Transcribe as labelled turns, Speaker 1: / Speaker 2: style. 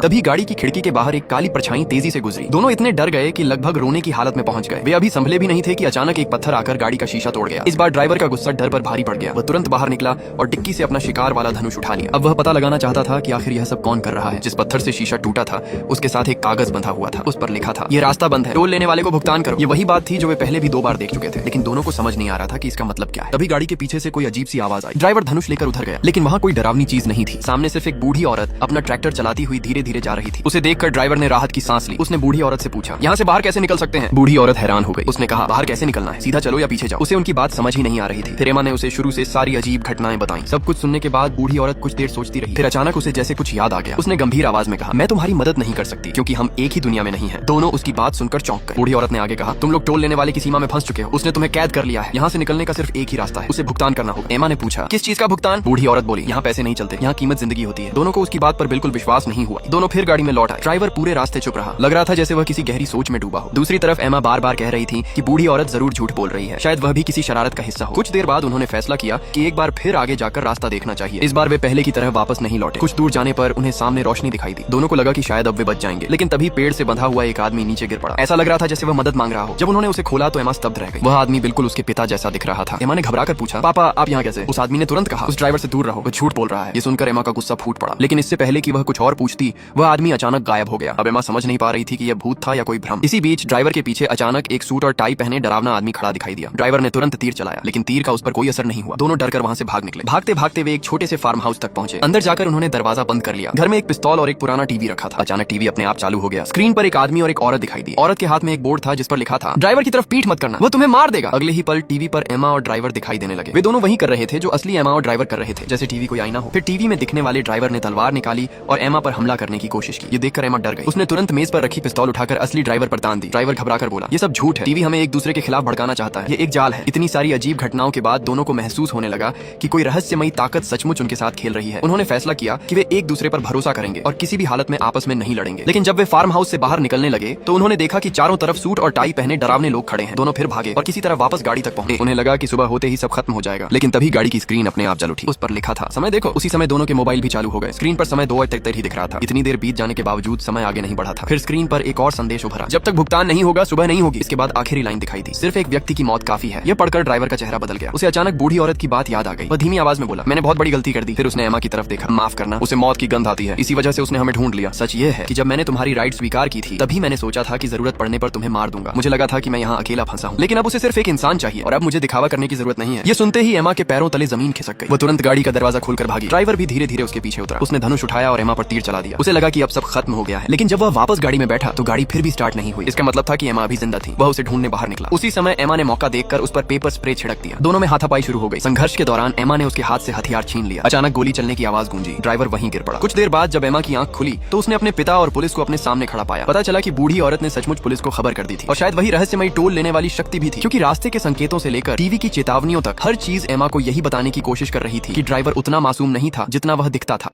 Speaker 1: तभी गाड़ी की खिड़की के बाहर एक काली परछाई तेजी से गुजरी। दोनों इतने डर गए कि लगभग रोने की हालत में पहुंच गए। वे अभी संभले भी नहीं थे कि अचानक एक पत्थर आकर गाड़ी का शीशा तोड़ गया। इस बार ड्राइवर का गुस्सा डर पर भारी पड़ गया। वह तुरंत बाहर निकला और डिक्की से अपना शिकार वाला धनुष उठा लिया। अब वह पता लगाना चाहता था कि आखिर यह सब कौन कर रहा है। जिस पत्थर से शीशा टूटा था उसके साथ एक कागज बंधा हुआ था। उस पर लिखा था, ये रास्ता बंद है, टोल लेने वाले को भुगतान करो। ये वही बात थी जो वे पहले भी 2 बार देख चुके थे, लेकिन दोनों को समझ नहीं आ रहा था कि इसका मतलब क्या है। तभी गाड़ी के पीछे से कोई अजीब सी आवाज आई। ड्राइवर धनुष लेकर उधर गया, लेकिन वहाँ कोई डरावनी चीज नहीं थी। सामने सिर्फ एक बूढ़ी औरत अपना ट्रैक्टर चलाती हुई धीरे धीरे जा रही थी। उसे देखकर ड्राइवर ने राहत की सांस ली। उसने बूढ़ी औरत से पूछा, यहाँ से बाहर कैसे निकल सकते हैं? बूढ़ी औरत हैरान हो गई। उसने कहा, बाहर कैसे निकलना है, सीधा चलो या पीछे जाओ। उसे उनकी बात समझ ही नहीं आ रही थी। फिर एमा ने उसे शुरू से सारी अजीब घटनाएं बताई। सब कुछ सुनने के बाद बूढ़ी औरत कुछ देर सोचती रही। फिर अचानक उसे जैसे कुछ याद आ गया। उसने गंभीर आवाज में कहा, मैं तुम्हारी मदद नहीं कर सकती क्योंकि हम एक ही दुनिया में नहीं है। दोनों उसकी बात सुनकर चौंक गए। बूढ़ी औरत ने आगे कहा, तुम लोग टोल लेने वाले की सीमा में फंस चुके हो। उसने तुम्हें कैद कर लिया है। यहाँ से निकलने का सिर्फ एक ही रास्ता है, उसे भुगतान करना होगा। एमा ने पूछा, किस चीज का भुगतान? बूढ़ी औरत बोली, यहाँ पैसे नहीं चलते, यहाँ कीमत जिंदगी होती है। दोनों को उसकी बात पर बिल्कुल विश्वास नहीं हुआ। दोनों फिर गाड़ी में लौट आए। ड्राइवर पूरे रास्ते चुप रहा। लग रहा था जैसे वह किसी गहरी सोच में डूबा हो। दूसरी तरफ एमा बार बार कह रही थी कि बूढ़ी औरत जरूर झूठ बोल रही है, शायद वह भी किसी शरारत का हिस्सा हो। कुछ देर बाद उन्होंने फैसला किया कि एक बार फिर आगे जाकर रास्ता देखना चाहिए। इस बार वे पहले की तरह वापस नहीं लौटे। कुछ दूर जाने पर उन्हें सामने रोशनी दिखाई दी। दोनों को लगा कि शायद अब वे बच जाएंगे, लेकिन तभी पेड़ से बंधा हुआ एक आदमी नीचे गिर पड़ा। ऐसा लग रहा था जैसे वह मदद मांग रहा हो। जब उन्होंने उसे खोला तो एमा स्तब्ध रह गई। वह आदमी बिल्कुल उसके पिता जैसा दिख रहा था। एमा ने घबराकर पूछा, पापा आप यहाँ कैसे? उस आदमी ने तुरंत कहा, उस ड्राइवर से दूर रहो, वो झूठ बोल रहा है। ये सुनकर एमा का गुस्सा फूट पड़ा, लेकिन इससे पहले कि वह कुछ और पूछती, वह आदमी अचानक गायब हो गया। अब एमा समझ नहीं पा रही थी कि यह भूत था या कोई भ्रम। इसी बीच ड्राइवर के पीछे अचानक एक सूट और टाई पहने डरावना आदमी खड़ा दिखाई दिया। ड्राइवर ने तुरंत तीर चलाया, लेकिन तीर का उस पर कोई असर नहीं हुआ। दोनों डरकर वहाँ से भाग निकले। भागते भागते वे एक छोटे से फार्म हाउस तक पहुंचे। अंदर जाकर उन्होंने दरवाजा बंद कर लिया। घर में एक पिस्तौल और एक पुराना टीवी रखा था। अचानक टीवी अपने आप चालू हो गया। स्क्रीन पर एक आदमी और एक औरत दिखाई दी। औरत के हाथ में एक बोर्ड था जिस पर लिखा था, ड्राइवर की तरफ पीठ मत करना, वो तुम्हें मार देगा। अगले ही पल टीवी पर एमा और ड्राइवर दिखाई देने लगे। वे दोनों वही कर रहे थे जो असली एमा और ड्राइवर कर रहे थे, जैसे टीवी कोई आईना हो। फिर टीवी में दिखने वाले ड्राइवर ने तलवार निकाली और एमा पर हमला करने की कोशिश की। ये देखकर एमा डर गई। उसने तुरंत मेज पर रखी पिस्तौल उठाकर असली ड्राइवर पर तान दी। ड्राइवर घबराकर बोला, ये सब झूठ है, टीवी हमें एक दूसरे के खिलाफ भड़काना चाहता है, ये एक जाल है। इतनी सारी अजीब घटनाओं के बाद दोनों को महसूस होने लगा कि कोई रहस्यमयी ताकत सचमुच उनके साथ खेल रही है। उन्होंने फैसला किया कि वे एक दूसरे पर भरोसा करेंगे और किसी भी हालत में आपस में नहीं लड़ेंगे। लेकिन जब वे फार्म हाउस से बाहर निकलने लगे तो उन्होंने देखा कि चारों तरफ सूट और टाई पहने डरावने लोग खड़े हैं। दोनों फिर भागे और किसी तरह वापस गाड़ी तक पहुंचे। उन्हें लगा कि सुबह होते ही सब खत्म हो जाएगा, लेकिन तभी गाड़ी की स्क्रीन अपने आप जल उठी। उस पर लिखा था, समय देखो। उसी समय दोनों के मोबाइल भी चालू हो गए। स्क्रीन पर समय 2:73 ही दिख रहा था। इतनी देर बीत जाने के बावजूद समय आगे नहीं बढ़ा था। फिर स्क्रीन पर एक और संदेश उभरा, जब तक भुगतान नहीं होगा सुबह नहीं होगी। इसके बाद आखिरी लाइन दिखाई दी, सिर्फ एक व्यक्ति की मौत काफी है। यह पढ़कर ड्राइवर का चेहरा बदल गया। उसे अचानक बूढ़ी औरत की बात याद आ गई। वह धीमी आवाज में बोला, मैंने बहुत बड़ी गलती कर दी। फिर उसने एमा की तरफ देखा, माफ करना, उसे मौत की गंध आती है, इसी वजह से उसने हमें ढूंढ लिया। सच ये है कि जब मैंने तुम्हारी राइड स्वीकार की थी तभी मैंने सोचा था कि जरूरत पड़ने पर तुम्हें मार दूंगा। मुझे लगा था कि मैं यहाँ अकेला फंसा हूँ, लेकिन अब उसे सिर्फ एक इंसान चाहिए और अब मुझे दिखावा करने की जरूरत नहीं है। ये सुनते ही एमा के पैरों तले जमीन खिसक गई। वो तुरंत गाड़ी का दरवाजा खोलकर भागी। ड्राइवर भी धीरे धीरे उसके पीछे उतरा। उसने धनुष उठाया और एमा पर तीर चला दिया। उसे लगा कि अब सब खत्म हो गया है, लेकिन जब वह वापस गाड़ी में बैठा तो गाड़ी फिर भी स्टार्ट नहीं हुई। इसका मतलब था कि एमा अभी जिंदा थी। वह उसे ढूंढने बाहर निकला। उसी समय एमा ने मौका देखकर उस पर पेपर स्प्रे छिड़क दिया। दोनों में हाथापाई शुरू हो गई। संघर्ष के दौरान एमा ने उसके हाथ से हथियार छीन लिया। अचानक गोली चलने की आवाज गूंजी। ड्राइवर वहीं गिर पड़ा। कुछ देर बाद जब एमा की आंख खुली तो उसने अपने पिता और पुलिस को अपने सामने खड़ा पाया। पता चला कि बूढ़ी औरत ने सचमुच पुलिस को खबर कर दी थी और शायद वही रहस्यमयी टोल लेने वाली शक्ति भी थी, क्योंकि रास्ते के संकेतों से लेकर टीवी की चेतावनियों तक हर चीज एमा को यही बताने की कोशिश कर रही थी कि ड्राइवर उतना मासूम नहीं था जितना वह दिखता था।